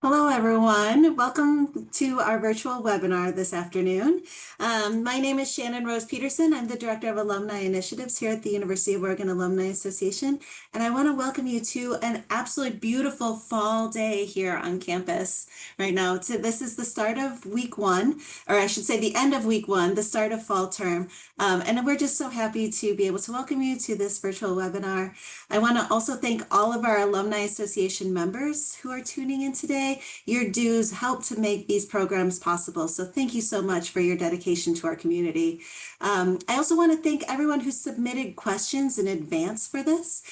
Hello, everyone. Welcome to our virtual webinar this afternoon. My name is Shannon Rose Peterson. I'm the Director of Alumni Initiatives here at the University of Oregon Alumni Association, and I want to welcome you to an absolutely beautiful fall day here on campus right now. This is the start of week one, or I should say the end of week one, the start of fall term, and we're just so happy to be able to welcome you to this virtual webinar. I want to also thank all of our Alumni Association members who are tuning in today. Your dues help to make these programs possible. So thank you so much for your dedication to our community. I also want to thank everyone who submitted questions in advance for this.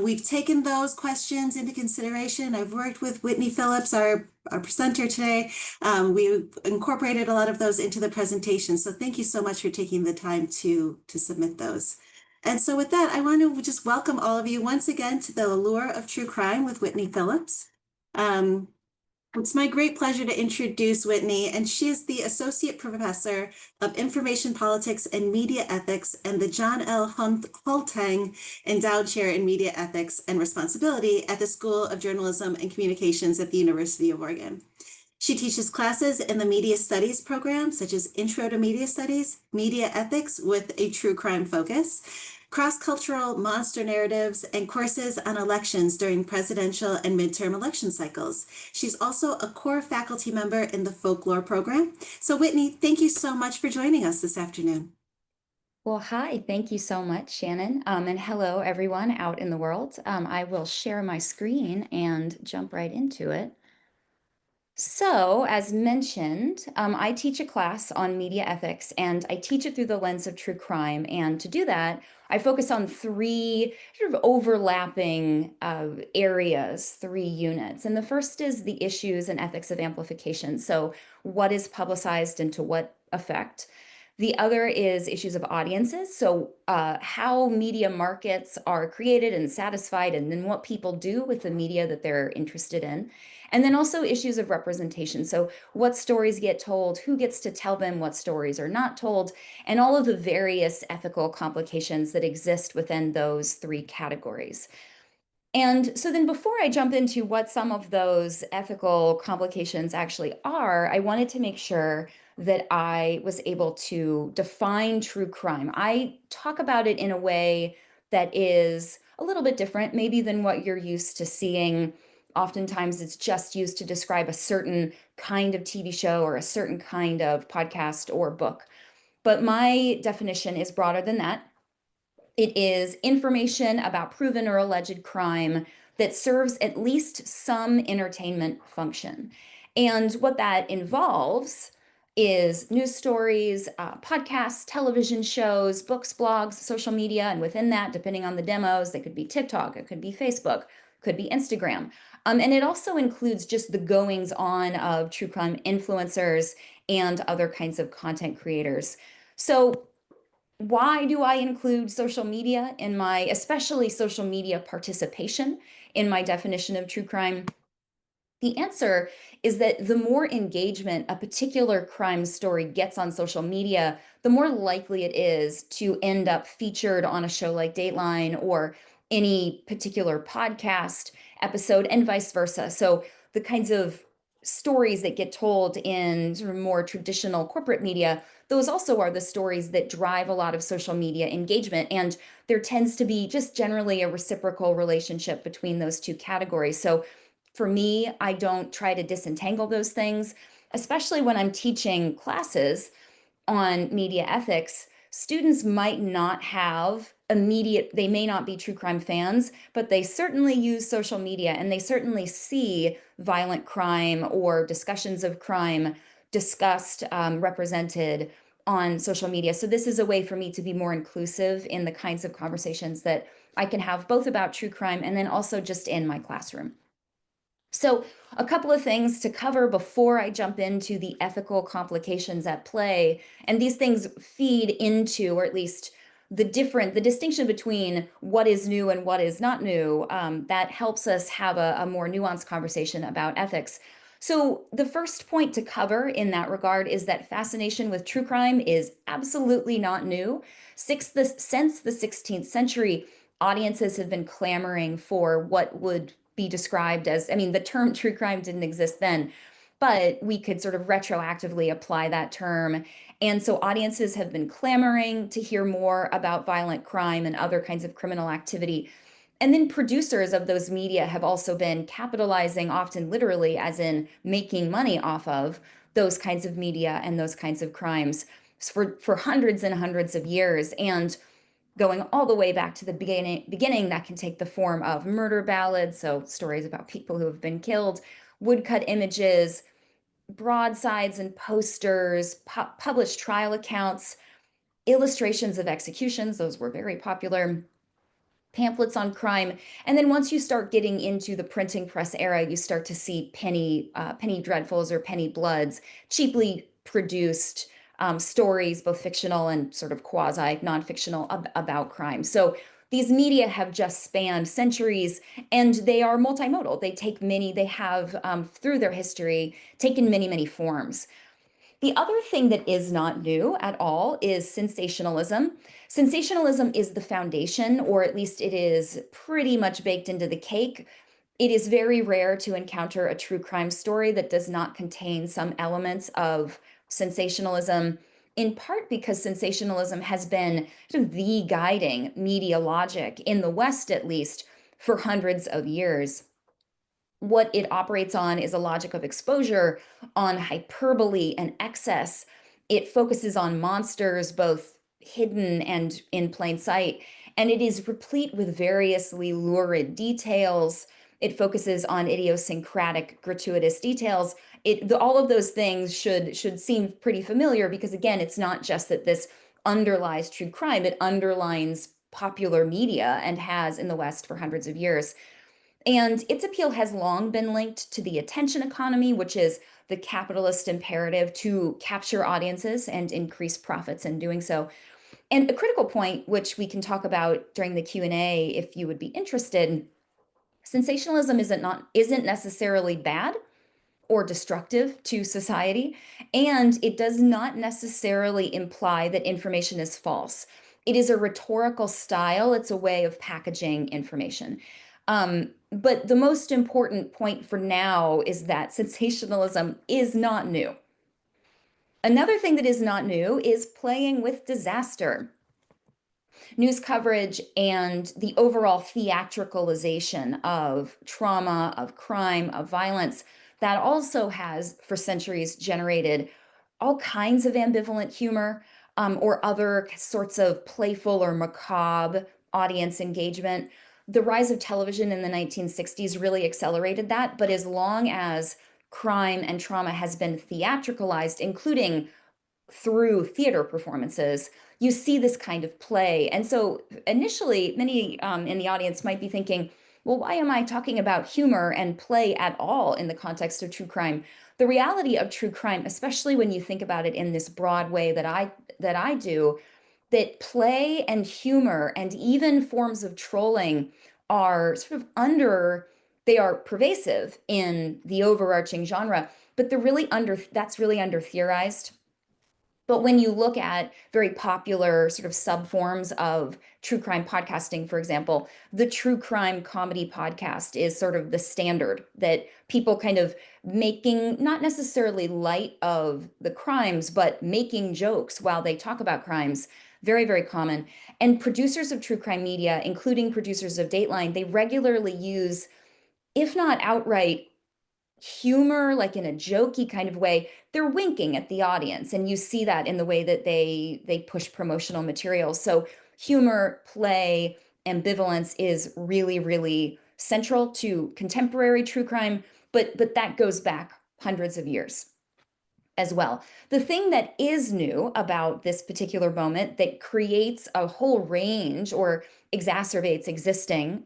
We've taken those questions into consideration. I've worked with Whitney Phillips, our presenter today. We incorporated a lot of those into the presentation. So thank you so much for taking the time to submit those. And so with that, I want to just welcome all of you once again to the Allure of True Crime with Whitney Phillips. It's my great pleasure to introduce Whitney, and she is the Associate Professor of Information Politics and Media Ethics and the John L. Hultang Endowed Chair in Media Ethics and Responsibility at the School of Journalism and Communications at the University of Oregon. She teaches classes in the Media Studies program, such as Intro to Media Studies, Media Ethics with a True Crime focus, cross-cultural monster narratives, and courses on elections during presidential and midterm election cycles. She's also a core faculty member in the folklore program. So Whitney, thank you so much for joining us this afternoon. Well, hi, thank you so much, Shannon. And hello, everyone out in the world. I will share my screen and jump right into it. So, as mentioned, I teach a class on media ethics, and I teach it through the lens of true crime. And to do that, I focus on three sort of overlapping areas, three units. And the first is the issues and ethics of amplification. So, what is publicized and to what effect? The other is issues of audiences. So, how media markets are created and satisfied, and then what people do with the media that they're interested in. And then also issues of representation. So, what stories get told, who gets to tell them, what stories are not told, and all of the various ethical complications that exist within those three categories. And so then before I jump into what some of those ethical complications actually are, I wanted to make sure that I was able to define true crime. I talk about it in a way that is a little bit different, maybe than what you're used to seeing. Oftentimes it's just used to describe a certain kind of TV show or a certain kind of podcast or book. But my definition is broader than that. It is information about proven or alleged crime that serves at least some entertainment function. And what that involves is news stories, podcasts, television shows, books, blogs, social media, and within that, depending on the demos, they could be TikTok, it could be Facebook, could be Instagram. And it also includes just the goings on of true crime influencers and other kinds of content creators. So why do I include social media in my, especially social media participation in my definition of true crime? The answer is that the more engagement a particular crime story gets on social media, the more likely it is to end up featured on a show like Dateline or any particular podcast episode, and vice versa. So the kinds of stories that get told in sort of more traditional corporate media, those also are the stories that drive a lot of social media engagement. And there tends to be just generally a reciprocal relationship between those two categories. So for me, I don't try to disentangle those things, especially when I'm teaching classes on media ethics. Students might not have they may not be true crime fans, but they certainly use social media and they certainly see violent crime or discussions of crime discussed, represented on social media. So this is a way for me to be more inclusive in the kinds of conversations that I can have both about true crime and then also just in my classroom. So, a couple of things to cover before I jump into the ethical complications at play. And these things feed into, or at least the distinction between what is new and what is not new, that helps us have a more nuanced conversation about ethics. So, the first point to cover in that regard is that fascination with true crime is absolutely not new. Since the 16th century, audiences have been clamoring for what would be described as, I mean, the term true crime didn't exist then, but we could sort of retroactively apply that term. And so audiences have been clamoring to hear more about violent crime and other kinds of criminal activity. And then producers of those media have also been capitalizing, often literally, as in making money off of those kinds of media and those kinds of crimes for hundreds and hundreds of years. And going all the way back to the beginning, that can take the form of murder ballads, so stories about people who have been killed, woodcut images, broadsides and posters, published trial accounts, illustrations of executions, those were very popular, pamphlets on crime. And then once you start getting into the printing press era, you start to see penny dreadfuls or penny bloods, cheaply produced stories, both fictional and sort of quasi non-fictional about crime. So these media have just spanned centuries, and they are multimodal. They have through their history taken many, many forms. The other thing that is not new at all is sensationalism. Sensationalism is the foundation, or at least it is pretty much baked into the cake. It is very rare to encounter a true crime story that does not contain some elements of sensationalism, in part because sensationalism has been sort of the guiding media logic, in the West at least, for hundreds of years. What it operates on is a logic of exposure, on hyperbole and excess. It focuses on monsters, both hidden and in plain sight, and it is replete with variously lurid details. It focuses on idiosyncratic, gratuitous details. All of those things should seem pretty familiar, because again, it's not just that this underlies true crime; it underlines popular media, and has in the West for hundreds of years. And its appeal has long been linked to the attention economy, which is the capitalist imperative to capture audiences and increase profits in doing so. And a critical point, which we can talk about during the Q&A if you would be interested, sensationalism isn't necessarily bad or destructive to society, and it does not necessarily imply that information is false. It is a rhetorical style, it's a way of packaging information. But the most important point for now is that sensationalism is not new. Another thing that is not new is playing with disaster. News coverage and the overall theatricalization of trauma, of crime, of violence, that also has for centuries generated all kinds of ambivalent humor, or other sorts of playful or macabre audience engagement. The rise of television in the 1960s really accelerated that, but as long as crime and trauma has been theatricalized, including through theater performances, you see this kind of play. And so initially, many in the audience might be thinking, well, why am I talking about humor and play at all in the context of true crime? The reality of true crime, especially when you think about it in this broad way that I do, that play and humor and even forms of trolling are sort of they are pervasive in the overarching genre, but that's really under theorized. But when you look at very popular sort of subforms of true crime podcasting, for example, the true crime comedy podcast is sort of the standard, that people kind of making not necessarily light of the crimes, but making jokes while they talk about crimes. Very, very common. And producers of true crime media, including producers of Dateline, they regularly use, if not outright humor, like in a jokey kind of way, they're winking at the audience, and you see that in the way that they push promotional materials. So humor, play, ambivalence is really, really central to contemporary true crime, but that goes back hundreds of years as well. The thing that is new about this particular moment that creates a whole range or exacerbates existing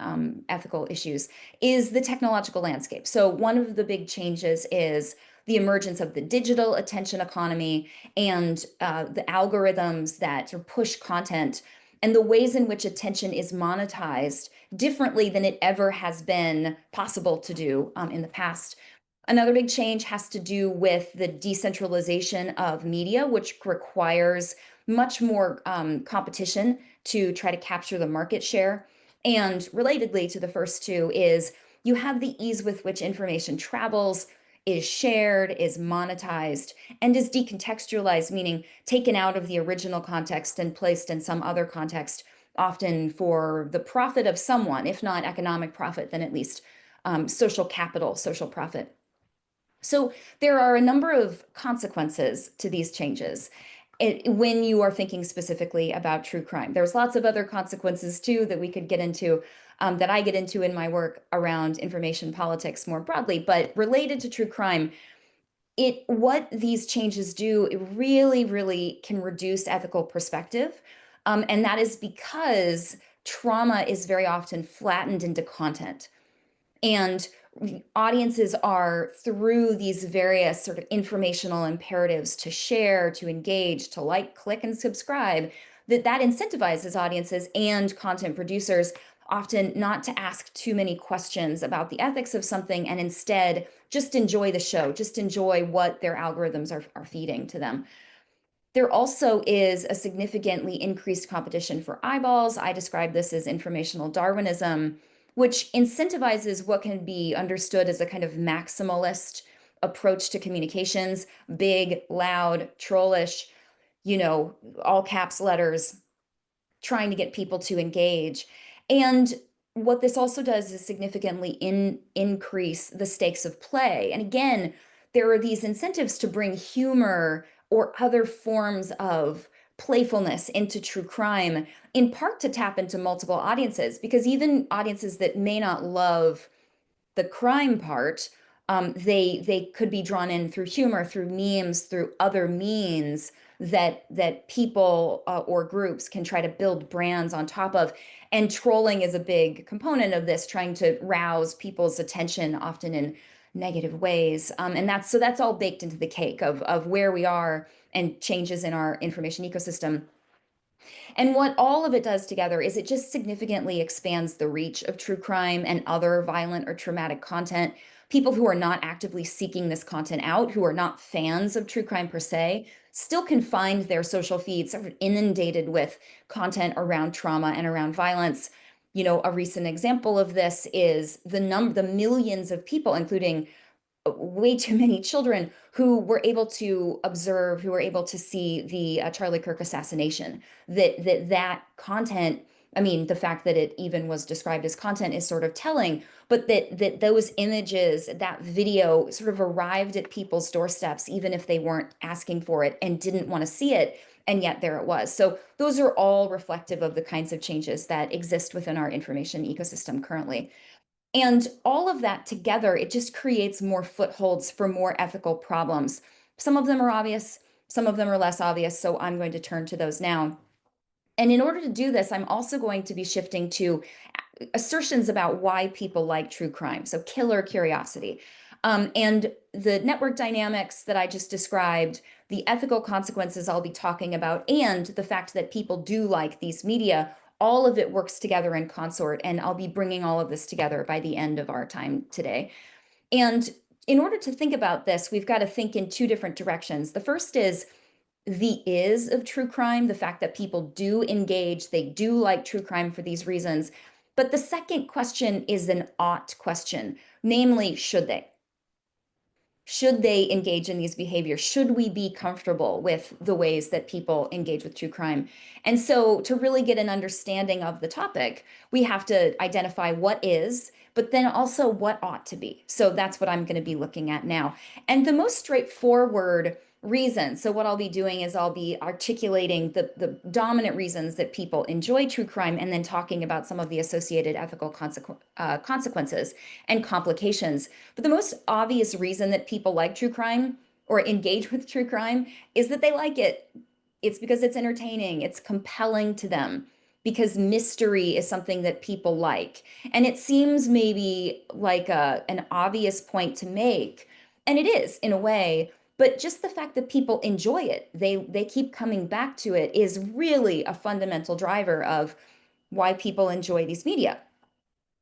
ethical issues is the technological landscape. So, one of the big changes is the emergence of the digital attention economy, and the algorithms that sort of push content, and the ways in which attention is monetized differently than it ever has been possible to do in the past. Another big change has to do with the decentralization of media, which requires much more competition to try to capture the market share. And relatedly to the first two is you have the ease with which information travels, is shared, is monetized, and is decontextualized, meaning taken out of the original context and placed in some other context, often for the profit of someone, if not economic profit, then at least social capital, social profit. So there are a number of consequences to these changes. When you are thinking specifically about true crime, there's lots of other consequences too that we could get into, that I get into in my work around information politics more broadly, but related to true crime, what these changes do, it really, really can reduce ethical perspective. And that is because trauma is very often flattened into content. And audiences are, through these various sort of informational imperatives to share, to engage, to like, click, and subscribe, that incentivizes audiences and content producers often not to ask too many questions about the ethics of something, and instead just enjoy the show, just enjoy what their algorithms are feeding to them. There also is a significantly increased competition for eyeballs. I describe this as informational Darwinism, which incentivizes what can be understood as a kind of maximalist approach to communications: big, loud, trollish, all caps letters, trying to get people to engage. And what this also does is significantly increase the stakes of play. And again, there are these incentives to bring humor or other forms of playfulness into true crime, in part to tap into multiple audiences, because even audiences that may not love the crime part, they could be drawn in through humor, through memes, through other means that people or groups can try to build brands on top of. And trolling is a big component of this, trying to rouse people's attention, often in negative ways. And that's all baked into the cake of where we are and changes in our information ecosystem. And what all of it does together is it just significantly expands the reach of true crime and other violent or traumatic content. People who are not actively seeking this content out, who are not fans of true crime per se, still can find their social feeds sort of inundated with content around trauma and around violence. A recent example of this is the millions of people, including way too many children, who were able to observe, who were able to see the Charlie Kirk assassination. That content, I mean, the fact that it even was described as content is sort of telling, but that those images, that video, sort of arrived at people's doorsteps, even if they weren't asking for it and didn't want to see it. And yet there it was. So those are all reflective of the kinds of changes that exist within our information ecosystem currently. And all of that together, it just creates more footholds for more ethical problems. Some of them are obvious, some of them are less obvious. So I'm going to turn to those now. And in order to do this, I'm also going to be shifting to assertions about why people like true crime. So killer curiosity. And the network dynamics that I just described, the ethical consequences I'll be talking about, and the fact that people do like these media, all of it works together in consort. And I'll be bringing all of this together by the end of our time today. And in order to think about this, we've got to think in two different directions. The first is the is of true crime, the fact that people do engage, they do like true crime for these reasons. But the second question is an ought question, namely, should they? Should they engage in these behaviors? Should we be comfortable with the ways that people engage with true crime? And so, to really get an understanding of the topic, we have to identify what is, but then also what ought to be. So, that's what I'm going to be looking at now. And the most straightforward reason, so what I'll be doing is I'll be articulating the dominant reasons that people enjoy true crime, and then talking about some of the associated ethical consequences and complications. But the most obvious reason that people like true crime or engage with true crime is that they like it. It's because it's entertaining, it's compelling to them, because mystery is something that people like. And it seems maybe like an obvious point to make, and it is in a way, but just the fact that people enjoy it, they keep coming back to it, is really a fundamental driver of why people enjoy these media.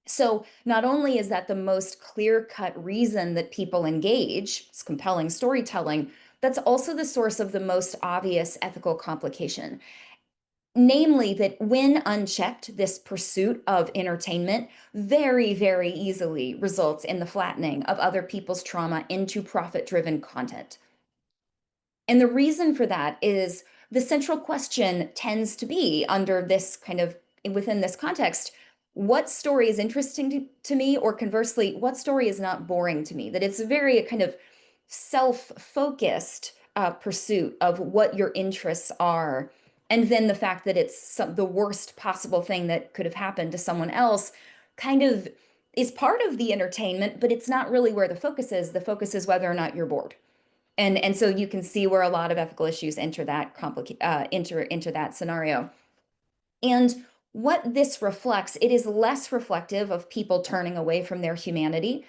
So not only is that the most clear-cut reason that people engage, it's compelling storytelling, that's also the source of the most obvious ethical complication. Namely, that when unchecked, this pursuit of entertainment very, very easily results in the flattening of other people's trauma into profit-driven content. And the reason for that is the central question tends to be under this kind of within this context, what story is interesting to me, or conversely, what story is not boring to me? That it's a very kind of self-focused pursuit of what your interests are. And then the fact that it's the worst possible thing that could have happened to someone else kind of is part of the entertainment, but it's not really where the focus is. The focus is whether or not you're bored. And so you can see where a lot of ethical issues enter that into that scenario. And what this reflects, it is less reflective of people turning away from their humanity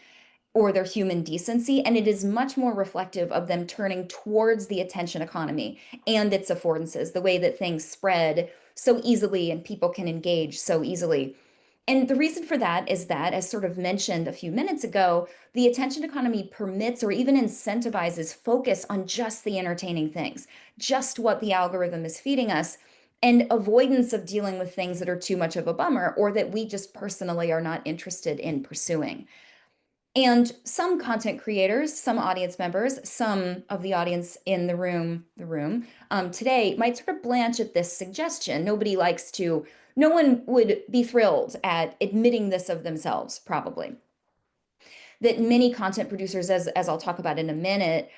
or their human decency, and it is much more reflective of them turning towards the attention economy and its affordances, the way that things spread so easily and people can engage so easily. And the reason for that is that, as sort of mentioned a few minutes ago, the attention economy permits or even incentivizes focus on just the entertaining things, just what the algorithm is feeding us, and avoidance of dealing with things that are too much of a bummer or that we just personally are not interested in pursuing. And some content creators, some audience members, some of the audience in the room today might sort of blanch at this suggestion. No one would be thrilled at admitting this of themselves, probably. That many content producers, as I'll talk about in a minute,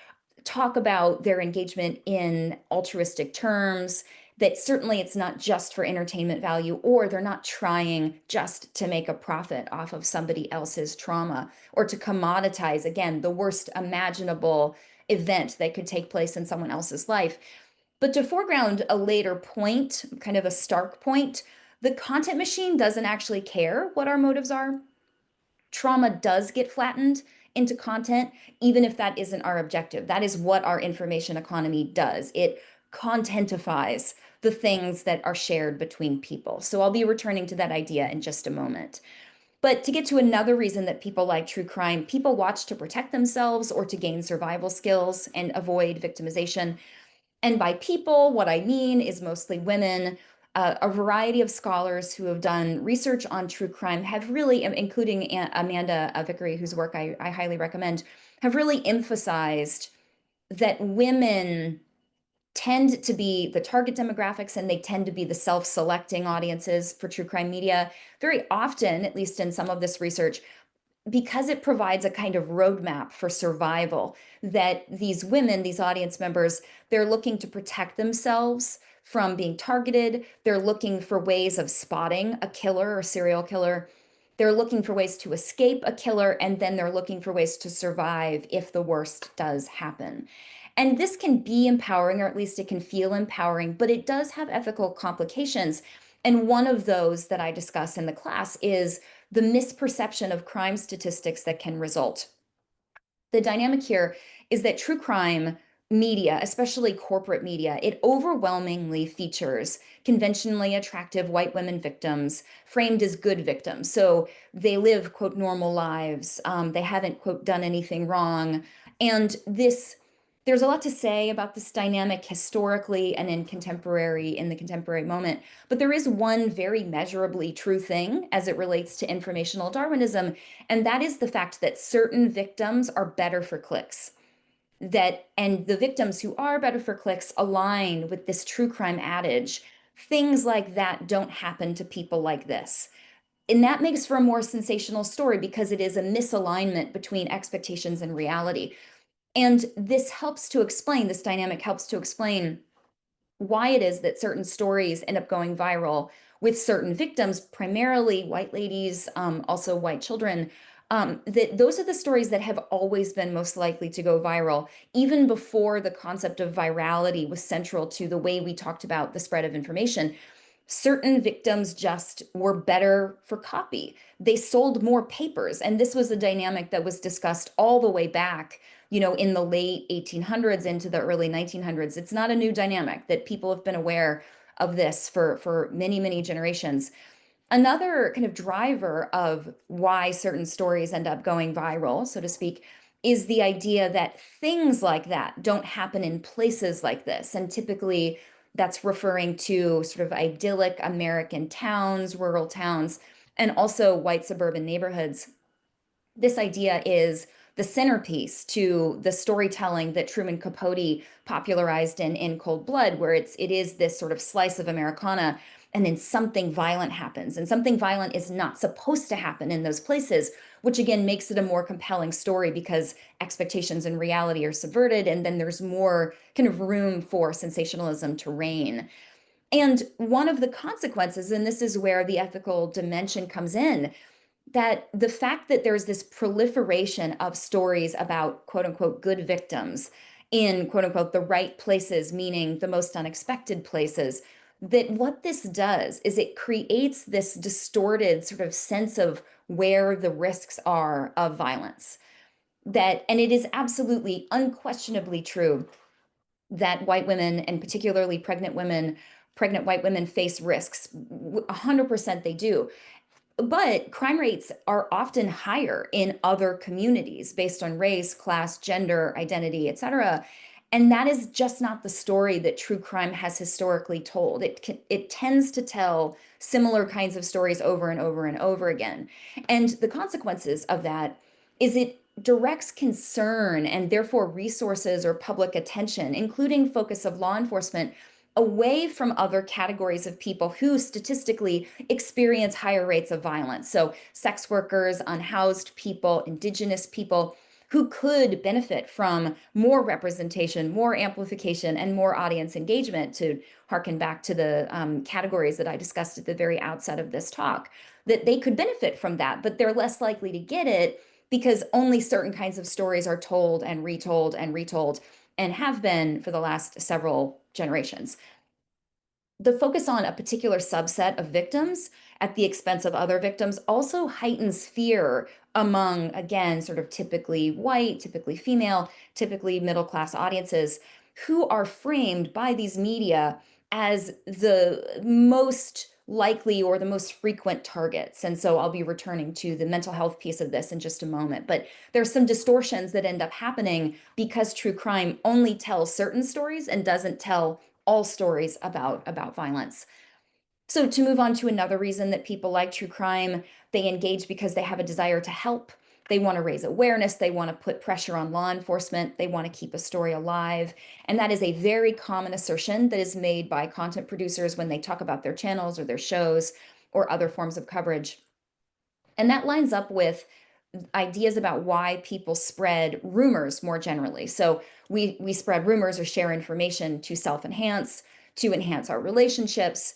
talk about their engagement in altruistic terms, that certainly it's not just for entertainment value, or they're not trying just to make a profit off of somebody else's trauma or to commoditize, again, the worst imaginable event that could take place in someone else's life. But to foreground a later point, kind of a stark point, the content machine doesn't actually care what our motives are. Trauma does get flattened into content, even if that isn't our objective. That is what our information economy does. It contentifies the things that are shared between people. So I'll be returning to that idea in just a moment. But to get to another reason that people like true crime, people watch to protect themselves or to gain survival skills and avoid victimization. And by people, what I mean is mostly women. A variety of scholars who have done research on true crime have really, including Amanda Vickery, whose work I highly recommend, have really emphasized that women tend to be the target demographics and they tend to be the self-selecting audiences for true crime media. Very often, at least in some of this research, because it provides a kind of roadmap for survival, that these women, these audience members, they're looking to protect themselves from being targeted. They're looking for ways of spotting a killer or serial killer. They're looking for ways to escape a killer, and then they're looking for ways to survive if the worst does happen. And this can be empowering, or at least it can feel empowering, but it does have ethical complications. And one of those that I discuss in the class is the misperception of crime statistics that can result. The dynamic here is that true crime media, especially corporate media, it overwhelmingly features conventionally attractive white women victims framed as good victims. So they live, quote, normal lives. They haven't, quote, done anything wrong. And there's a lot to say about this dynamic historically and in the contemporary moment. But there is one very measurably true thing as it relates to informational Darwinism, and that is the fact that certain victims are better for clicks. And the victims who are better for clicks align with this true crime adage. Things like that don't happen to people like this. And that makes for a more sensational story because it is a misalignment between expectations and reality. And this dynamic helps to explain why it is that certain stories end up going viral with certain victims, primarily white ladies, also white children. That those are the stories that have always been most likely to go viral, even before the concept of virality was central to the way we talked about the spread of information. Certain victims just were better for copy. They sold more papers. And this was a dynamic that was discussed all the way back, in the late 1800s into the early 1900s. It's not a new dynamic, that people have been aware of this for many, many generations. Another kind of driver of why certain stories end up going viral, so to speak, is the idea that things like that don't happen in places like this. And typically, That's referring to sort of idyllic American towns, rural towns, and also white suburban neighborhoods. This idea is the centerpiece to the storytelling that Truman Capote popularized in Cold Blood, where it is this sort of slice of Americana, and then something violent happens, and something violent is not supposed to happen in those places, which again makes it a more compelling story because expectations and reality are subverted, and then there's more kind of room for sensationalism to reign. And one of the consequences, and this is where the ethical dimension comes in, that the fact that there's this proliferation of stories about quote unquote good victims in quote unquote the right places, meaning the most unexpected places, that what this does is it creates this distorted sort of sense of where the risks are of violence. That, and it is absolutely unquestionably true that white women, and particularly pregnant women, pregnant white women, face risks. 100% they do. But crime rates are often higher in other communities based on race, class, gender, identity, etc. And that is just not the story that true crime has historically told. It tends to tell similar kinds of stories over and over and over again. And the consequences of that is it directs concern and therefore resources or public attention, including focus of law enforcement, away from other categories of people who statistically experience higher rates of violence. So, sex workers, unhoused people, indigenous people who could benefit from more representation, more amplification, and more audience engagement, to harken back to the categories that I discussed at the very outset of this talk, that they could benefit from that, but they're less likely to get it because only certain kinds of stories are told and retold and retold and have been for the last several generations. The focus on a particular subset of victims at the expense of other victims also heightens fear among, again, sort of typically white, typically female, typically middle class audiences who are framed by these media as the most likely or the most frequent targets. And so I'll be returning to the mental health piece of this in just a moment. But there's some distortions that end up happening because true crime only tells certain stories and doesn't tell all stories about violence. So to move on to another reason that people like true crime, they engage because they have a desire to help. They want to raise awareness. They want to put pressure on law enforcement. They want to keep a story alive. And that is a very common assertion that is made by content producers when they talk about their channels or their shows or other forms of coverage. And that lines up with ideas about why people spread rumors more generally. So we spread rumors or share information to self-enhance, to enhance our relationships,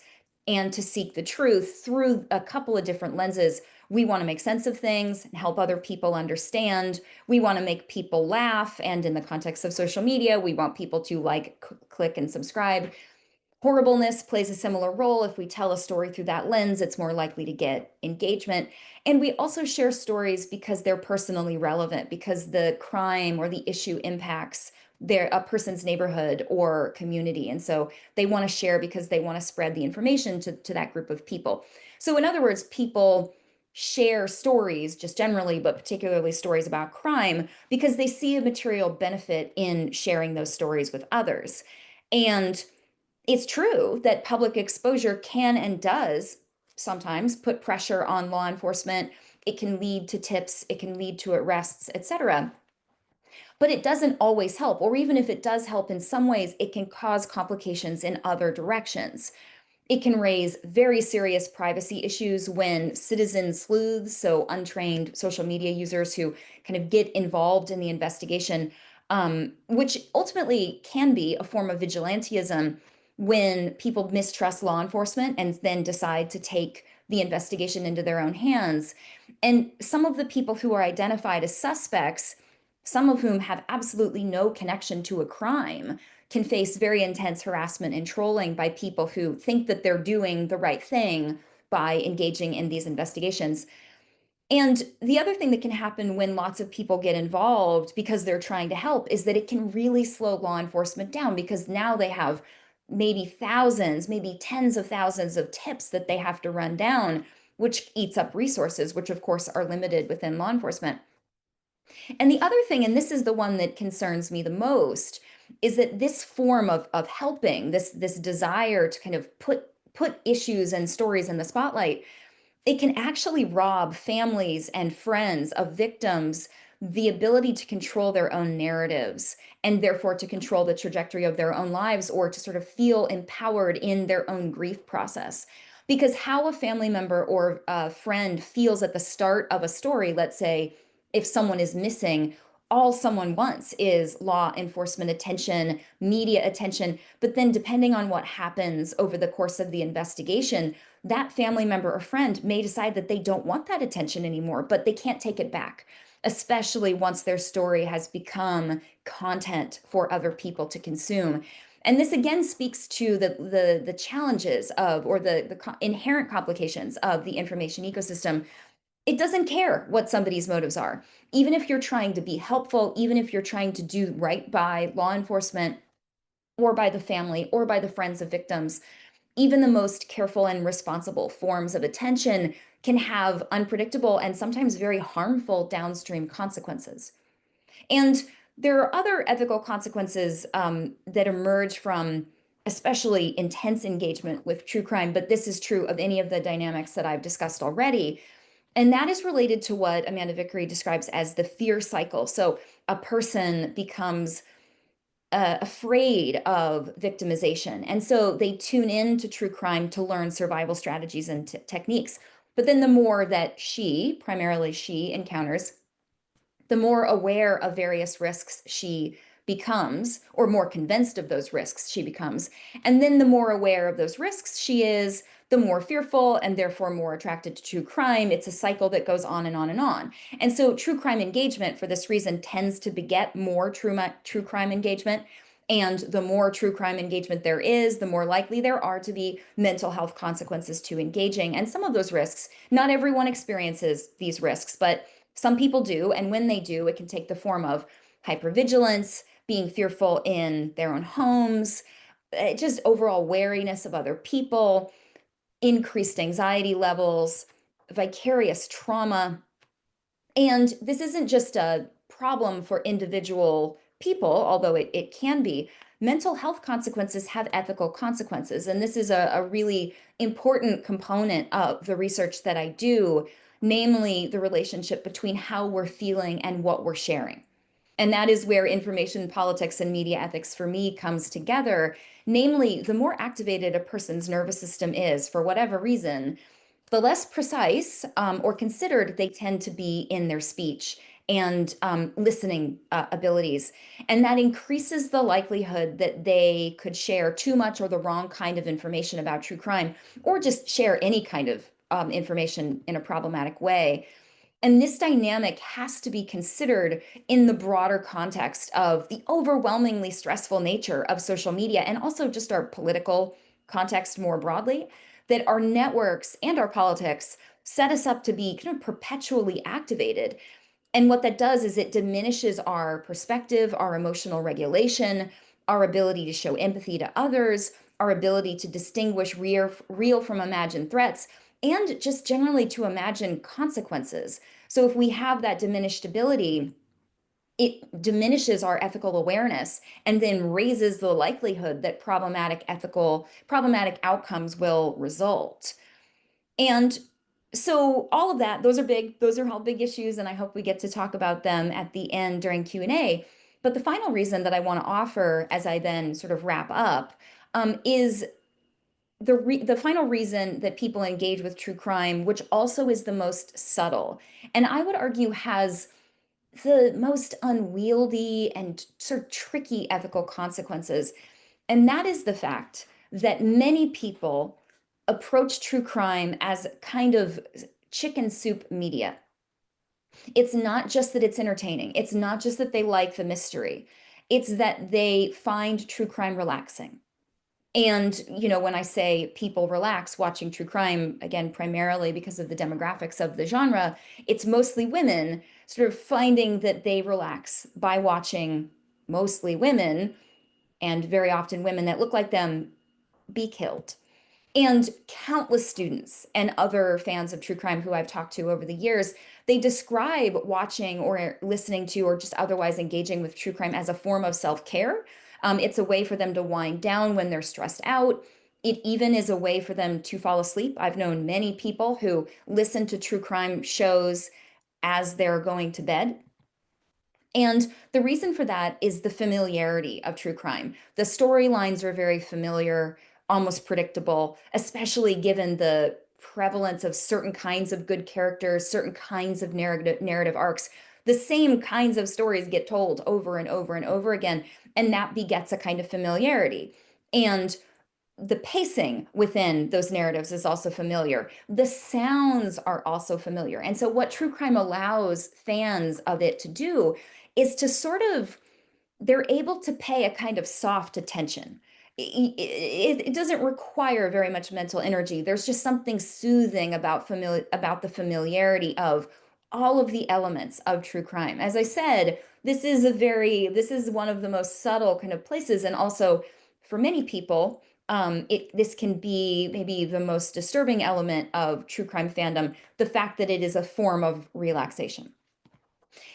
and to seek the truth through a couple of different lenses. We want to make sense of things and help other people understand. We want to make people laugh. And in the context of social media, we want people to like, click, and subscribe. Horribleness plays a similar role. If we tell a story through that lens, it's more likely to get engagement. And we also share stories because they're personally relevant, because the crime or the issue impacts a person's neighborhood or community. And so they want to share because they want to spread the information to that group of people. So in other words, people share stories just generally, but particularly stories about crime, because they see a material benefit in sharing those stories with others. And it's true that public exposure can and does sometimes put pressure on law enforcement. It can lead to tips, it can lead to arrests, etc. But it doesn't always help, or even if it does help in some ways, it can cause complications in other directions. It can raise very serious privacy issues when citizen sleuths, so untrained social media users who kind of get involved in the investigation, which ultimately can be a form of vigilantism when people mistrust law enforcement and then decide to take the investigation into their own hands. And some of the people who are identified as suspects, some of whom have absolutely no connection to a crime, can face very intense harassment and trolling by people who think that they're doing the right thing by engaging in these investigations. And the other thing that can happen when lots of people get involved because they're trying to help is that it can really slow law enforcement down because now they have maybe thousands, maybe tens of thousands of tips that they have to run down, which eats up resources, which of course are limited within law enforcement. And the other thing, and this is the one that concerns me the most, is that this form of helping, this desire to kind of put issues and stories in the spotlight, it can actually rob families and friends of victims the ability to control their own narratives and therefore to control the trajectory of their own lives or to sort of feel empowered in their own grief process. Because how a family member or a friend feels at the start of a story, let's say if someone is missing, all someone wants is law enforcement attention, media attention. But then, depending on what happens over the course of the investigation, that family member or friend may decide that they don't want that attention anymore, but they can't take it back, especially once their story has become content for other people to consume. And this again speaks to the challenges of, or the inherent complications of the information ecosystem. It doesn't care what somebody's motives are. Even if you're trying to be helpful, even if you're trying to do right by law enforcement or by the family or by the friends of victims, even the most careful and responsible forms of attention can have unpredictable and sometimes very harmful downstream consequences. And there are other ethical consequences that emerge from especially intense engagement with true crime, but this is true of any of the dynamics that I've discussed already. And that is related to what Amanda Vickery describes as the fear cycle. So a person becomes afraid of victimization. And so they tune in to true crime to learn survival strategies and techniques. But then the more that primarily she encounters, the more aware of various risks she becomes, or more convinced of those risks she becomes. And then the more aware of those risks she is, the more fearful and therefore more attracted to true crime. It's a cycle that goes on and on and on. And so true crime engagement, for this reason, tends to beget more true crime engagement. And the more true crime engagement there is, the more likely there are to be mental health consequences to engaging. And some of those risks, not everyone experiences these risks, but some people do. And when they do, it can take the form of hypervigilance, being fearful in their own homes, just overall wariness of other people, increased anxiety levels, vicarious trauma. And this isn't just a problem for individual people, although it can be. Mental health consequences have ethical consequences. And this is a really important component of the research that I do, namely the relationship between how we're feeling and what we're sharing. And that is where information politics and media ethics for me comes together. Namely, the more activated a person's nervous system is for whatever reason, the less precise or considered they tend to be in their speech and listening abilities. And that increases the likelihood that they could share too much or the wrong kind of information about true crime, or just share any kind of information in a problematic way. And this dynamic has to be considered in the broader context of the overwhelmingly stressful nature of social media and also just our political context more broadly, that our networks and our politics set us up to be kind of perpetually activated. And what that does is it diminishes our perspective, our emotional regulation, our ability to show empathy to others, our ability to distinguish real from imagined threats, and just generally to imagine consequences. So if we have that diminished ability, it diminishes our ethical awareness and then raises the likelihood that problematic outcomes will result. And so all of that, those are all big issues, and I hope we get to talk about them at the end during Q&A. But the final reason that I want to offer as I then sort of wrap up is the final reason that people engage with true crime, which also is the most subtle, and I would argue has the most unwieldy and sort of tricky ethical consequences. And that is the fact that many people approach true crime as kind of chicken soup media. It's not just that it's entertaining, it's not just that they like the mystery, it's that they find true crime relaxing. And, when I say people relax watching true crime, again, primarily because of the demographics of the genre, it's mostly women sort of finding that they relax by watching mostly women, and very often women that look like them, be killed. And countless students and other fans of true crime who I've talked to over the years, they describe watching or listening to or just otherwise engaging with true crime as a form of self-care, It's a way for them to wind down when they're stressed out. It even is a way for them to fall asleep. I've known many people who listen to true crime shows as they're going to bed. And the reason for that is the familiarity of true crime. The storylines are very familiar, almost predictable, especially given the prevalence of certain kinds of good characters, certain kinds of narrative arcs. The same kinds of stories get told over and over and over again, and that begets a kind of familiarity. And the pacing within those narratives is also familiar. The sounds are also familiar. And so, what true crime allows fans of it to do is to sort of, they're able to pay a kind of soft attention. It doesn't require very much mental energy. There's just something soothing about the familiarity of all of the elements of true crime. As I said, this is one of the most subtle kind of places, and also for many people, this can be maybe the most disturbing element of true crime fandom, the fact that it is a form of relaxation.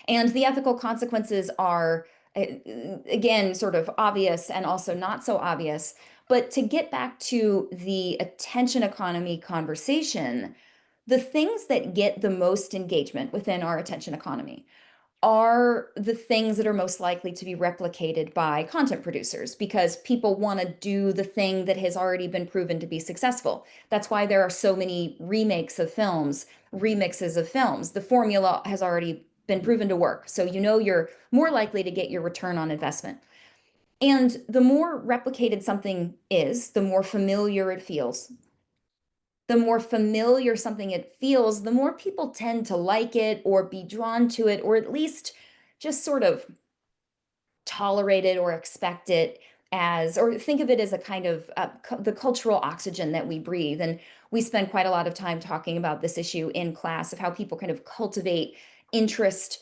And the ethical consequences are, again, sort of obvious and also not so obvious. But to get back to the attention economy conversation, the things that get the most engagement within our attention economy are the things that are most likely to be replicated by content producers because people want to do the thing that has already been proven to be successful. That's why there are so many remakes of films, remixes of films. The formula has already been proven to work. So you know you're more likely to get your return on investment. And the more replicated something is, the more familiar it feels. The more familiar something it feels, the more people tend to like it or be drawn to it, or at least just sort of tolerate it or expect it as, or think of it as a kind of the cultural oxygen that we breathe. And we spend quite a lot of time talking about this issue in class of how people kind of cultivate interest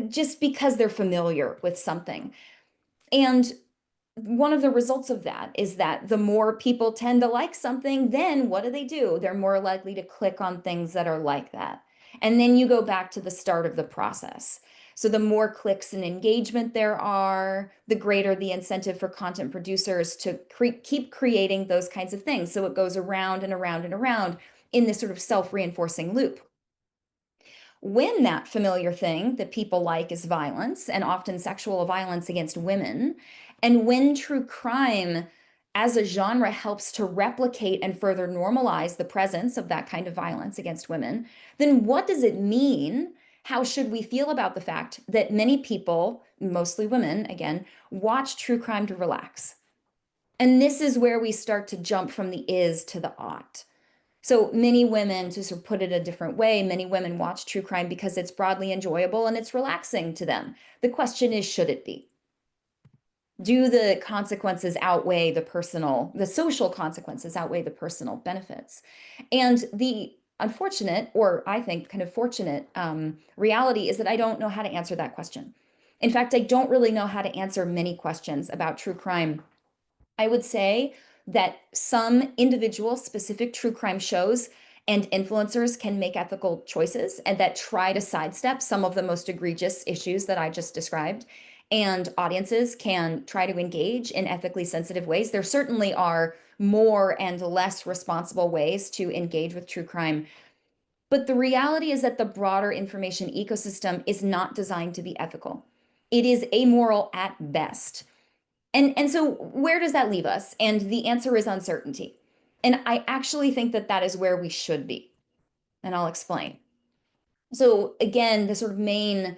just because they're familiar with something. And one of the results of that is that the more people tend to like something, then what do? They're more likely to click on things that are like that. And then you go back to the start of the process. So the more clicks and engagement there are, the greater the incentive for content producers to keep creating those kinds of things. So it goes around and around and around in this sort of self-reinforcing loop. When that familiar thing that people like is violence, and often sexual violence against women, and when true crime as a genre helps to replicate and further normalize the presence of that kind of violence against women, then what does it mean? How should we feel about the fact that many people, mostly women, again, watch true crime to relax? And this is where we start to jump from the is to the ought. So many women, to sort of put it a different way, many women watch true crime because it's broadly enjoyable and it's relaxing to them. The question is, should it be? Do the consequences outweigh the social consequences outweigh the personal benefits? And the unfortunate, or I think kind of fortunate reality is that I don't know how to answer that question. In fact, I don't really know how to answer many questions about true crime. I would say that some individual specific true crime shows and influencers can make ethical choices and that try to sidestep some of the most egregious issues that I just described. And audiences can try to engage in ethically sensitive ways. There certainly are more and less responsible ways to engage with true crime. But the reality is that the broader information ecosystem is not designed to be ethical. It is amoral at best. And so where does that leave us? And the answer is uncertainty. And I actually think that that is where we should be. And I'll explain. So again, the sort of main,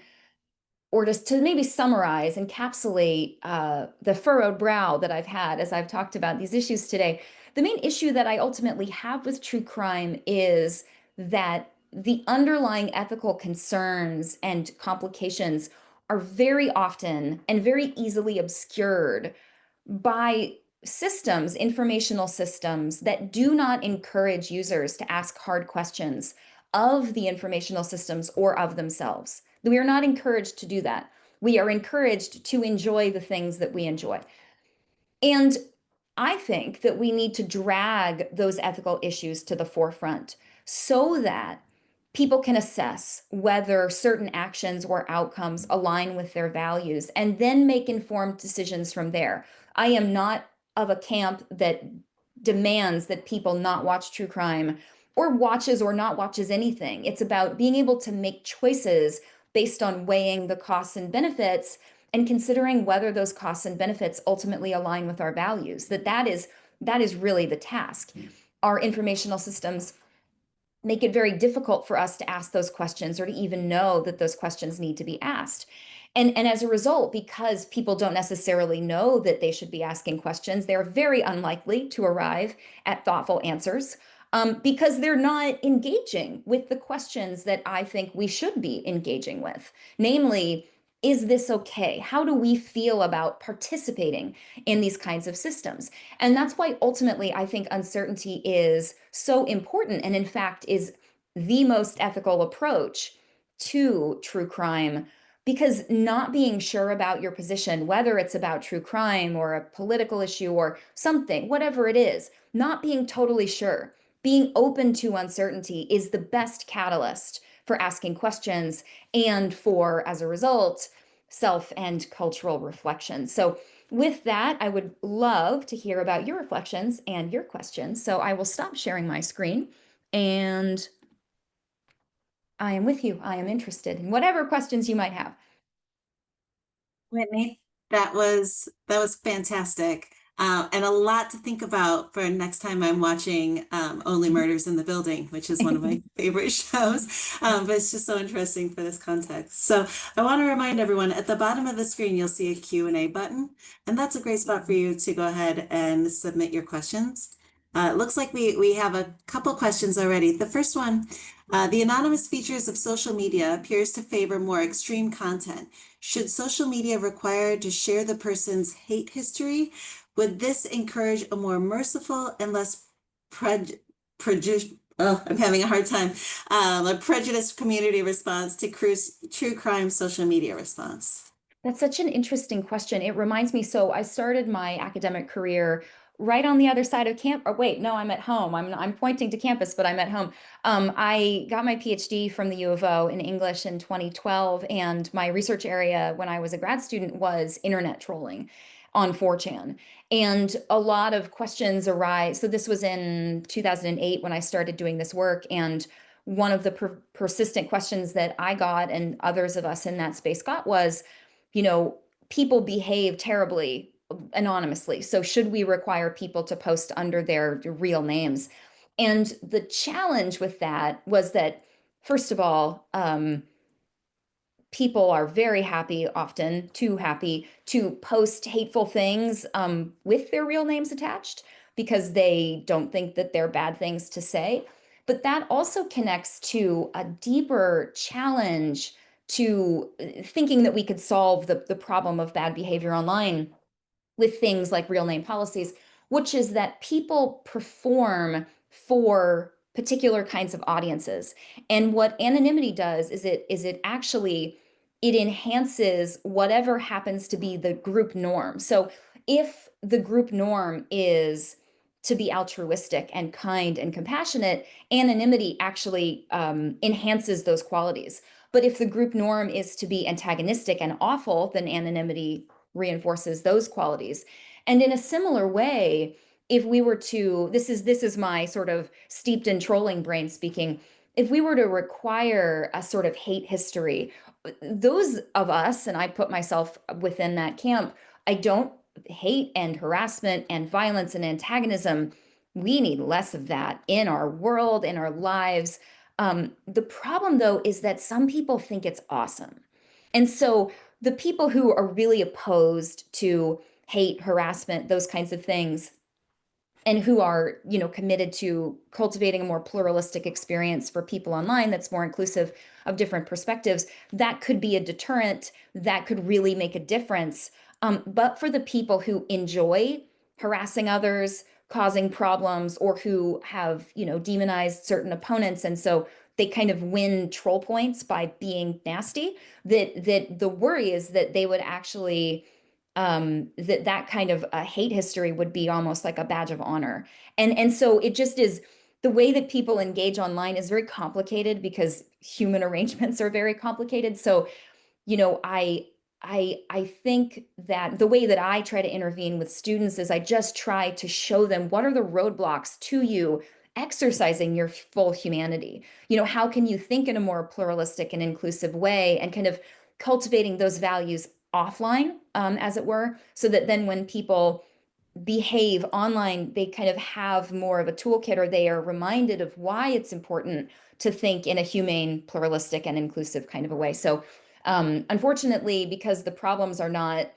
or just to maybe summarize, encapsulate the furrowed brow that I've had as I've talked about these issues today, the main issue that I ultimately have with true crime is that the underlying ethical concerns and complications are very often and very easily obscured by systems, informational systems that do not encourage users to ask hard questions of the informational systems or of themselves. We are not encouraged to do that. We are encouraged to enjoy the things that we enjoy. And I think that we need to drag those ethical issues to the forefront so that people can assess whether certain actions or outcomes align with their values and then make informed decisions from there. I am not of a camp that demands that people not watch true crime or watches or not watches anything. It's about being able to make choices based on weighing the costs and benefits and considering whether those costs and benefits ultimately align with our values. That is really the task. Our informational systems make it very difficult for us to ask those questions or to even know that those questions need to be asked. And as a result, because people don't necessarily know that they should be asking questions, they're very unlikely to arrive at thoughtful answers, because they're not engaging with the questions that I think we should be engaging with. Namely, is this okay? How do we feel about participating in these kinds of systems? And that's why ultimately I think uncertainty is so important and, in fact, is the most ethical approach to true crime. Because not being sure about your position, whether it's about true crime or a political issue or something, whatever it is, not being totally sure, being open to uncertainty is the best catalyst for asking questions and for, as a result, self and cultural reflection. So, with that, I would love to hear about your reflections and your questions. So, I will stop sharing my screen and I am with you. I am interested in whatever questions you might have. Whitney, that was fantastic. And a lot to think about for next time I'm watching Only Murders in the Building, which is one of my favorite shows. But it's just so interesting for this context. So I want to remind everyone at the bottom of the screen, you'll see a Q&A button, and that's a great spot for you to go ahead and submit your questions. It looks like we have a couple questions already. The first one, the anonymous features of social media appears to favor more extreme content. Should social media require to share the person's hate history? Would this encourage a more merciful and less prejudice? Oh, I'm having a hard time. A prejudiced community response to true crime social media response. That's such an interesting question. It reminds me, so I started my academic career right on the other side of camp. Or wait, no, I'm at home. I'm pointing to campus, but I'm at home. I got my PhD from the U of O in English in 2012, and my research area when I was a grad student was internet trolling on 4chan. And a lot of questions arise. So this was in 2008 when I started doing this work, and one of the persistent questions that I got and others of us in that space got was, you know, people behave terribly anonymously. So should we require people to post under their real names? And the challenge with that was that, first of all, people are very happy, often too happy, to post hateful things with their real names attached because they don't think that they're bad things to say. But that also connects to a deeper challenge to thinking that we could solve the problem of bad behavior online with things like real name policies, which is that people perform for particular kinds of audiences. And what anonymity does is it actually it enhances whatever happens to be the group norm. So if the group norm is to be altruistic and kind and compassionate, anonymity actually enhances those qualities. But if the group norm is to be antagonistic and awful, then anonymity reinforces those qualities. And in a similar way, if we were to, this is my sort of steeped in trolling brain speaking, if we were to require a sort of hate history, those of us, and I put myself within that camp, I don't hate and harassment and violence and antagonism. We need less of that in our world, in our lives. The problem, though, is that some people think it's awesome. And so the people who are really opposed to hate, harassment, those kinds of things, and who are, committed to cultivating a more pluralistic experience for people online that's more inclusive of different perspectives, that could be a deterrent, that could really make a difference. But for the people who enjoy harassing others, causing problems, or who have, demonized certain opponents, and so they kind of win troll points by being nasty, that the worry is that they would actually that kind of hate history would be almost like a badge of honor. And so it just is, the way that people engage online is very complicated because human arrangements are very complicated. So, you know, I think that the way that I try to intervene with students is I just try to show them what are the roadblocks to you exercising your full humanity. You know, how can you think in a more pluralistic and inclusive way, and kind of cultivating those values offline, as it were, so that then when people behave online, they kind of have more of a toolkit, or they are reminded of why it's important to think in a humane, pluralistic, and inclusive kind of a way. So, unfortunately, because the problems are not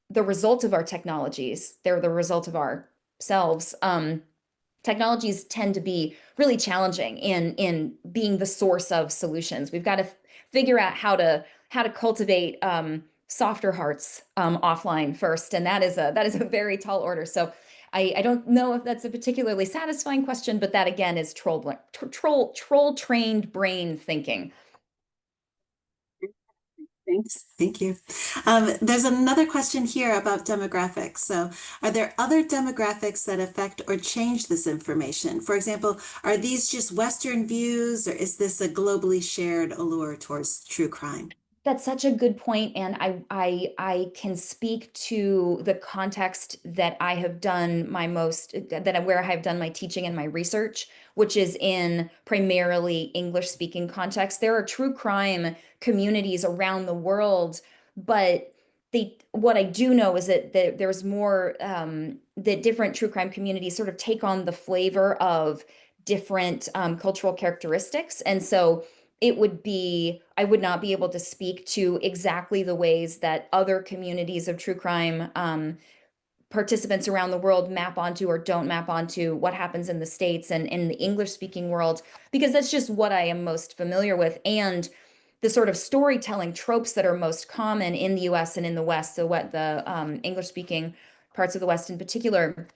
the result of our technologies, they're the result of ourselves. Technologies tend to be really challenging in being the source of solutions. We've got to figure out how to cultivate softer hearts offline first, and that is a very tall order. So I don't know if that's a particularly satisfying question, but that again is troll trained brain thinking. Thanks. Thank you. There's another question here about demographics. So, are there other demographics that affect or change this information? For example, are these just Western views, or is this a globally shared allure towards true crime? That's such a good point, and I can speak to the context that I have done my most that where I have done my teaching and my research, which is in primarily English speaking context. There are true crime communities around the world, but they what I do know is that there's more that different true crime communities sort of take on the flavor of different cultural characteristics, and so it would be I would not be able to speak to exactly the ways that other communities of true crime participants around the world map onto or don't map onto what happens in the States and in the English speaking world, because that's just what I am most familiar with. And the sort of storytelling tropes that are most common in the US and in the West, so what the English speaking parts of the West in particular,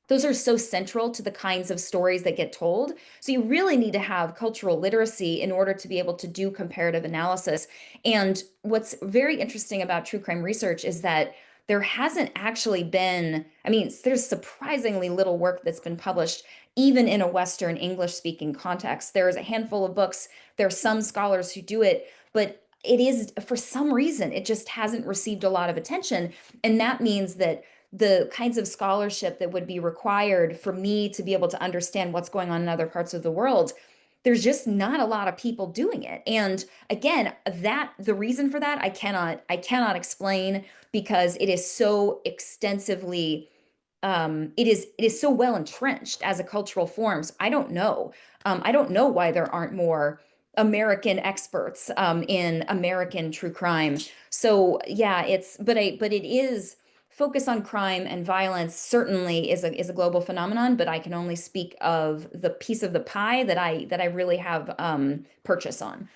those are so central to the kinds of stories that get told. So you really need to have cultural literacy in order to be able to do comparative analysis. And what's very interesting about true crime research is that there hasn't actually been, I mean, there's surprisingly little work that's been published, even in a Western English speaking context. There's a handful of books, there are some scholars who do it, but it is, for some reason, it just hasn't received a lot of attention. And that means that the kinds of scholarship that would be required for me to be able to understand what's going on in other parts of the world, there's just not a lot of people doing it. And again, that the reason for that I cannot explain, because it is so extensively it is so well entrenched as a cultural forms. I don't know why there aren't more American experts in American true crime. So yeah, but it is focus on crime and violence certainly is a global phenomenon, but I can only speak of the piece of the pie that I really have purchase on.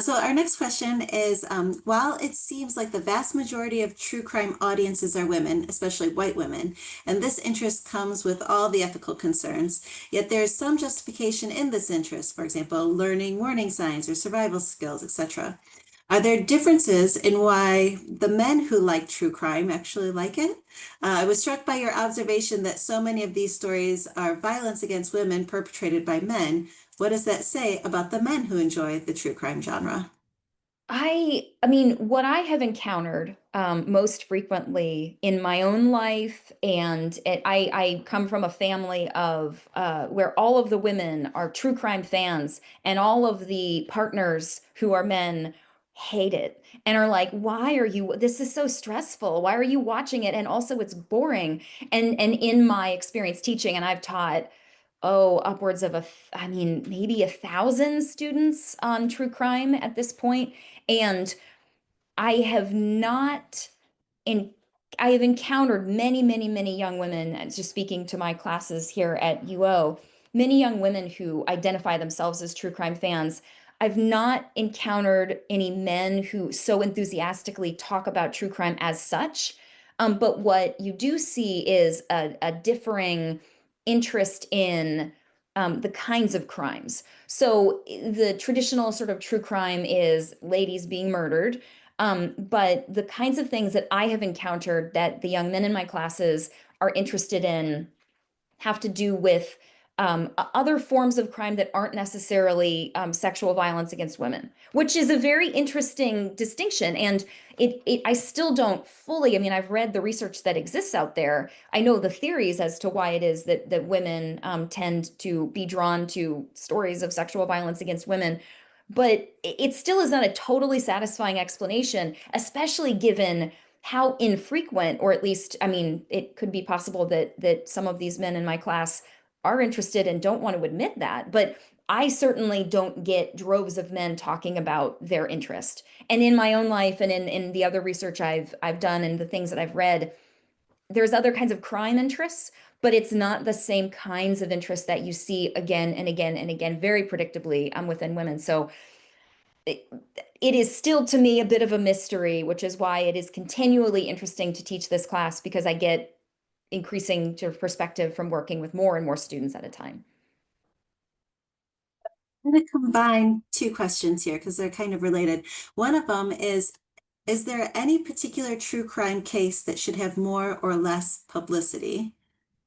So our next question is, while it seems like the vast majority of true crime audiences are women, especially white women, and this interest comes with all the ethical concerns, yet there's some justification in this interest, for example, learning warning signs or survival skills, etc. Are there differences in why the men who like true crime actually like it? I was struck by your observation that so many of these stories are violence against women perpetrated by men. What does that say about the men who enjoy the true crime genre? I mean, what I have encountered most frequently in my own life, and I come from a family of where all of the women are true crime fans, and all of the partners who are men hate it and are like, "Why are you? This is so stressful. Why are you watching it? And also, it's boring." And in my experience teaching, and I've taught upwards of I mean, maybe 1,000 students on true crime at this point, and I have not in I have encountered many, many, many young women, and just speaking to my classes here at UO, many young women who identify themselves as true crime fans. I've not encountered any men who so enthusiastically talk about true crime as such. But what you do see is a differing interest in the kinds of crimes. So the traditional sort of true crime is ladies being murdered. But the kinds of things that I have encountered that the young men in my classes are interested in have to do with other forms of crime that aren't necessarily sexual violence against women, which is a very interesting distinction. And I still don't fully, I mean, I've read the research that exists out there. I know the theories as to why it is that women tend to be drawn to stories of sexual violence against women. But it still is not a totally satisfying explanation, especially given how infrequent, or at least, I mean, it could be possible that some of these men in my class are interested and don't want to admit that, but I certainly don't get droves of men talking about their interest. And in my own life and in the other research I've done and the things that I've read, there's other kinds of crime interests, but it's not the same kinds of interests that you see again and again and again, very predictably within women. So it, it is still to me a bit of a mystery, which is why it is continually interesting to teach this class, because I get increasing sort of perspective from working with more and more students at a time. I'm going to combine two questions here because they're kind of related. One of them is there any particular true crime case that should have more or less publicity?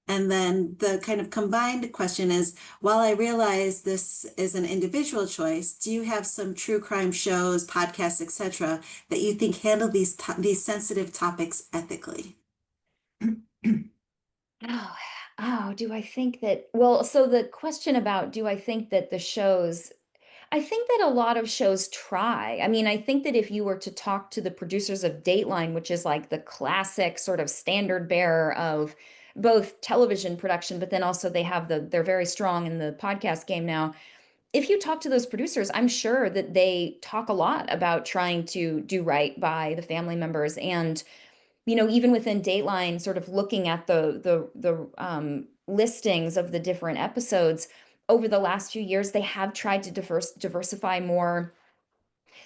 And then the kind of combined question is, while I realize this is an individual choice, do you have some true crime shows, podcasts, etc., that you think handle these sensitive topics ethically? Oh, oh, do I think that, well, so the question about do I think that the shows, I think that a lot of shows try. I mean, I think that if you were to talk to the producers of Dateline, which is like the classic sort of standard bearer of both television production, but then also they have they're very strong in the podcast game now. If you talk to those producers, I'm sure that they talk a lot about trying to do right by the family members. And even within Dateline, sort of looking at the listings of the different episodes over the last few years, they have tried to diversify more.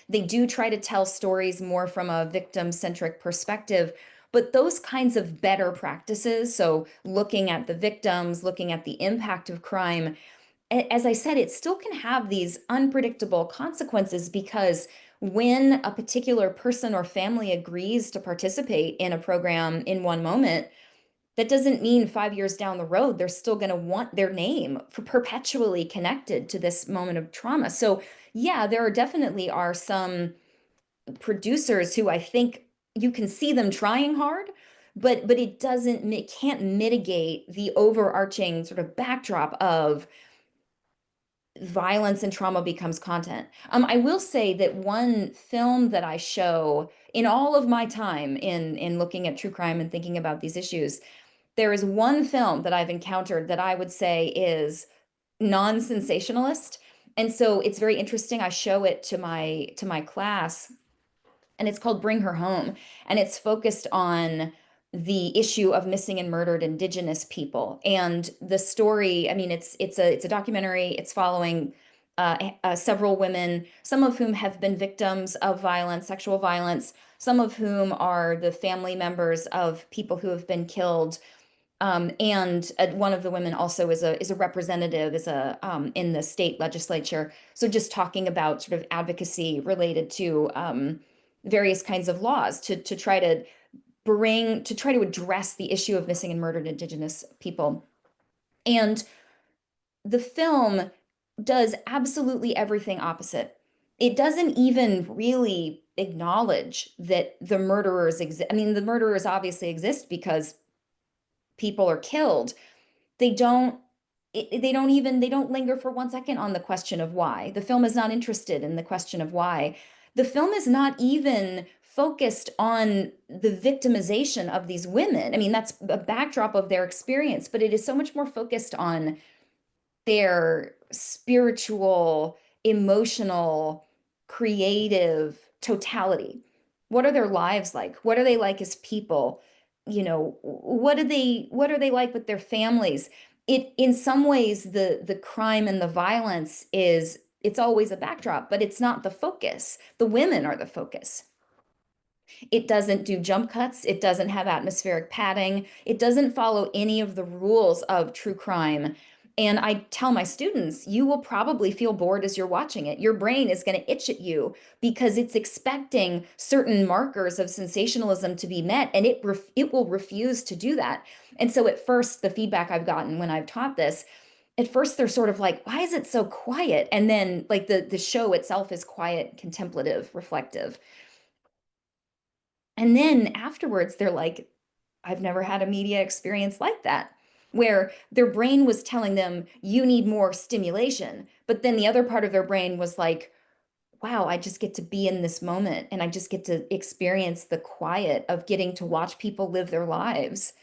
They do try to tell stories more from a victim-centric perspective, but those kinds of better practices, so looking at the victims, looking at the impact of crime, as I said, it still can have these unpredictable consequences, because when a particular person or family agrees to participate in a program in one moment, that doesn't mean 5 years down the road, they're still going to want their name for perpetually connected to this moment of trauma. So yeah, there are definitely are some producers who I think you can see them trying hard, but it can't mitigate the overarching sort of backdrop of violence and trauma becomes content. I will say that one film that I show in all of my time in looking at true crime and thinking about these issues, there is one film that I've encountered that I would say is non-sensationalist. And so it's very interesting. I show it to my class, and it's called Bring Her Home, and it's focused on the issue of missing and murdered Indigenous people. And the story, I mean, it's a documentary. It's following several women, some of whom have been victims of violence, sexual violence, some of whom are the family members of people who have been killed. And one of the women also is a representative, is a in the state legislature. So just talking about sort of advocacy related to various kinds of laws to try to address the issue of missing and murdered Indigenous people. And the film does absolutely everything opposite. It doesn't even really acknowledge that the murderers exist. I mean, the murderers obviously exist because people are killed. They don't they don't linger for 1 second on the question of why. The film is not interested in the question of why. The film is not even focused on the victimization of these women. I mean, that's a backdrop of their experience, but it is so much more focused on their spiritual, emotional, creative totality. What are their lives like? What are they like as people? What are they like with their families? It in some ways the crime and the violence it's always a backdrop, but it's not the focus. The women are the focus. It doesn't do jump cuts. It doesn't have atmospheric padding. It doesn't follow any of the rules of true crime. And I tell my students, you will probably feel bored as you're watching it. Your brain is going to itch at you because it's expecting certain markers of sensationalism to be met, and it will refuse to do that. And so at first, the feedback I've gotten when I've taught this, at first they're sort of like, why is it so quiet? And then like the show itself is quiet, contemplative, reflective. And then afterwards, they're like, I've never had a media experience like that, where their brain was telling them, you need more stimulation. But then the other part of their brain was like, wow, I just get to be in this moment and I just get to experience the quiet of getting to watch people live their lives.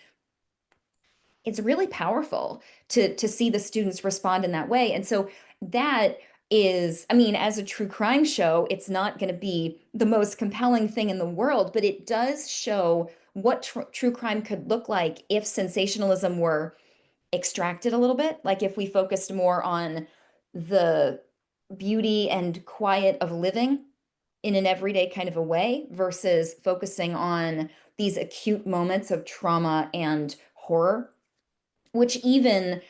It's really powerful to see the students respond in that way. And so that is, I mean, as a true crime show, it's not going to be the most compelling thing in the world, but it does show what true crime could look like if sensationalism were extracted a little bit, like if we focused more on the beauty and quiet of living in an everyday kind of a way versus focusing on these acute moments of trauma and horror, which even,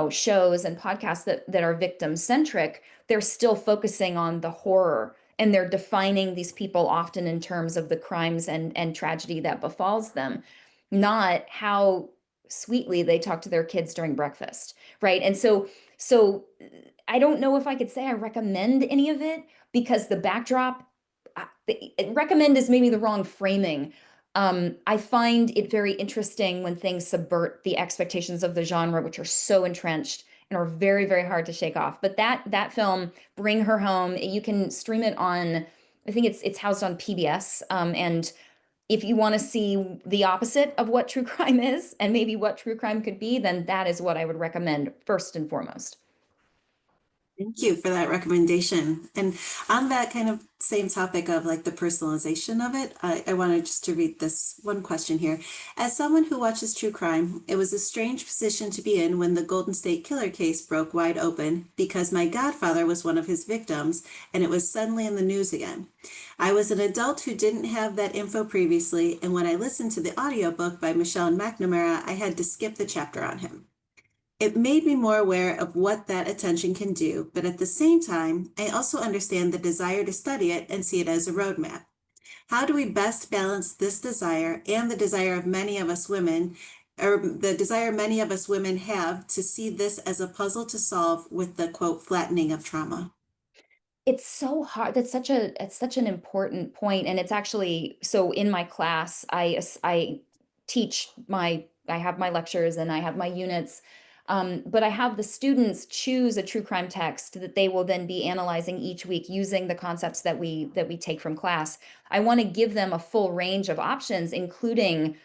shows and podcasts that are victim centric, they're still focusing on the horror, and they're defining these people often in terms of the crimes and tragedy that befalls them, not how sweetly they talk to their kids during breakfast, right? And so I don't know if I could say I recommend any of it, because the backdrop, recommend is maybe the wrong framing. I find it very interesting when things subvert the expectations of the genre, which are so entrenched and are very, very hard to shake off. But that film, Bring Her Home, you can stream it on, I think it's housed on PBS. And if you want to see the opposite of what true crime is and maybe what true crime could be, then that is what I would recommend first and foremost. Thank you for that recommendation. And on that kind of same topic of like the personalization of it, I wanted just to read this one question here. As someone who watches true crime, it was a strange position to be in when the Golden State Killer case broke wide open because my godfather was one of his victims and it was suddenly in the news again. I was an adult who didn't have that info previously, and when I listened to the audiobook by Michelle McNamara, I had to skip the chapter on him. It made me more aware of what that attention can do, but at the same time, I also understand the desire to study it and see it as a roadmap. How do we best balance this desire and the desire of many of us women, or the desire many of us women have to see this as a puzzle to solve with the quote flattening of trauma? It's so hard. It's such an important point. And it's actually, so in my class, I teach I have my lectures and I have my units. But I have the students choose a true crime text that they will then be analyzing each week using the concepts that we take from class. I want to give them a full range of options, including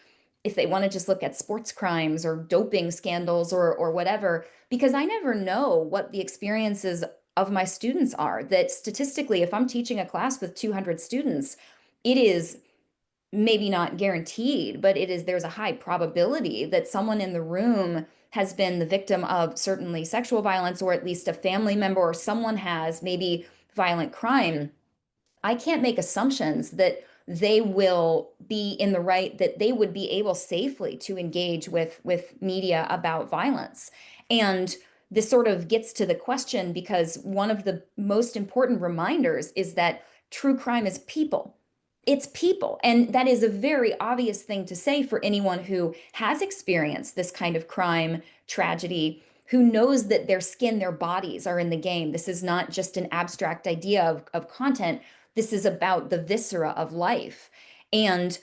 if they want to just look at sports crimes or doping scandals or whatever, because I never know what the experiences of my students are. That statistically, if I'm teaching a class with 200 students, it is maybe not guaranteed, but there's a high probability that someone in the room has been the victim of certainly sexual violence, or at least a family member or someone has maybe violent crime. I can't make assumptions that they will be in the right, that they would be able safely to engage with media about violence. And this sort of gets to the question, because one of the most important reminders is that true crime is people. It's people. And that is a very obvious thing to say for anyone who has experienced this kind of crime, tragedy, who knows that their skin, their bodies are in the game. This is not just an abstract idea of content. This is about the viscera of life. And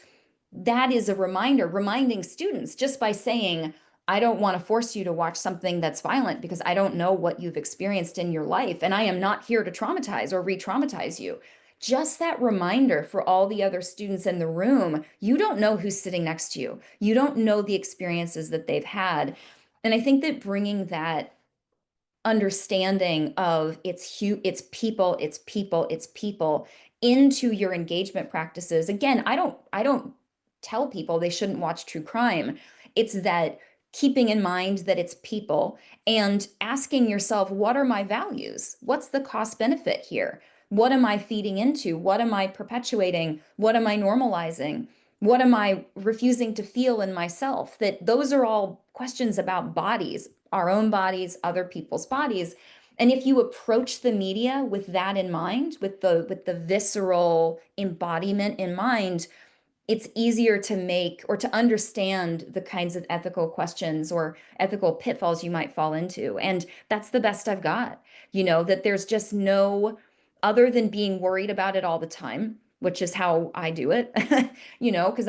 that is a reminder, reminding students just by saying, I don't want to force you to watch something that's violent because I don't know what you've experienced in your life. And I am not here to traumatize or re traumatize you. Just that reminder for all the other students in the room, you don't know who's sitting next to you. You don't know the experiences that they've had. And I think that bringing that understanding of it's people, it's people, it's people into your engagement practices. Again, I don't tell people they shouldn't watch true crime. It's that keeping in mind that it's people and asking yourself, what are my values? What's the cost benefit here? What am I feeding into? What am I perpetuating? What am I normalizing? What am I refusing to feel in myself? That those are all questions about bodies. our own bodies, other people's bodies. And if you approach the media with that in mind, with the visceral embodiment in mind, it's easier to make or to understand the kinds of ethical questions or ethical pitfalls you might fall into. And that's the best I've got, that there's just no, other than being worried about it all the time, which is how I do it, because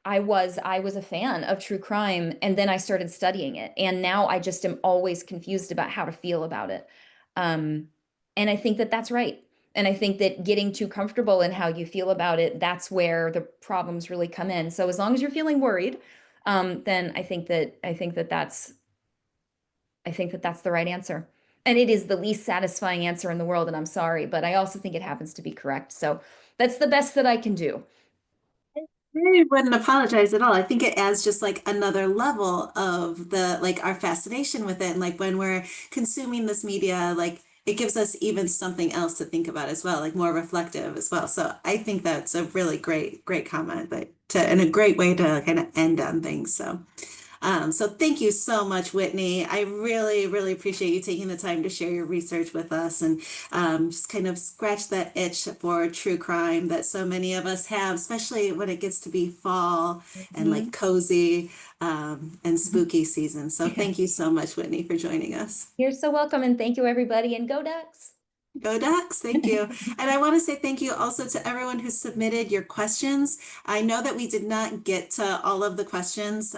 I was a fan of true crime, and then I started studying it, and now I just am always confused about how to feel about it. Um, and I think that that's right. And I think that getting too comfortable in how you feel about it, that's where the problems really come in. So as long as you're feeling worried, then I think that that's the right answer. And it is the least satisfying answer in the world, and I'm sorry, but I also think it happens to be correct. So that's the best that I can do. I wouldn't apologize at all. I think it adds just like another level of the like our fascination with it. And like when we're consuming this media, like it gives us even something else to think about as well, like more reflective as well. So I think that's a really great comment that and a great way to kind of end on things. So thank you so much, Whitney. I really appreciate you taking the time to share your research with us and just kind of scratch that itch for true crime that so many of us have, especially when it gets to be fall and like Mhm. cozy and spooky season. So thank you so much, Whitney, for joining us. You're so welcome, and thank you, everybody, and go Ducks. Go Ducks. Thank you. And I want to say thank you also to everyone who submitted your questions. I know that we did not get to all of the questions.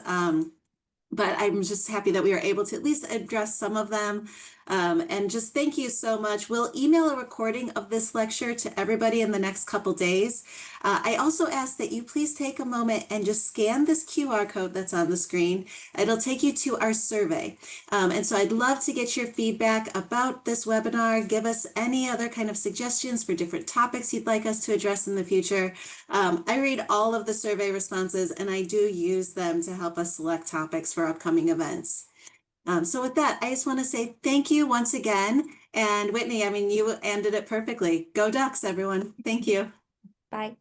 But I'm just happy that we were able to at least address some of them. And just thank you so much. We'll email a recording of this lecture to everybody in the next couple days. I also ask that you please take a moment and just scan this QR code that's on the screen. It'll take you to our survey. And so I'd love to get your feedback about this webinar. Give us any other kind of suggestions for different topics you'd like us to address in the future. I read all of the survey responses and I do use them to help us select topics for upcoming events. So with that, I just want to say thank you once again. And Whitney, I mean, you ended it perfectly. Go Ducks, everyone. Thank you. Bye.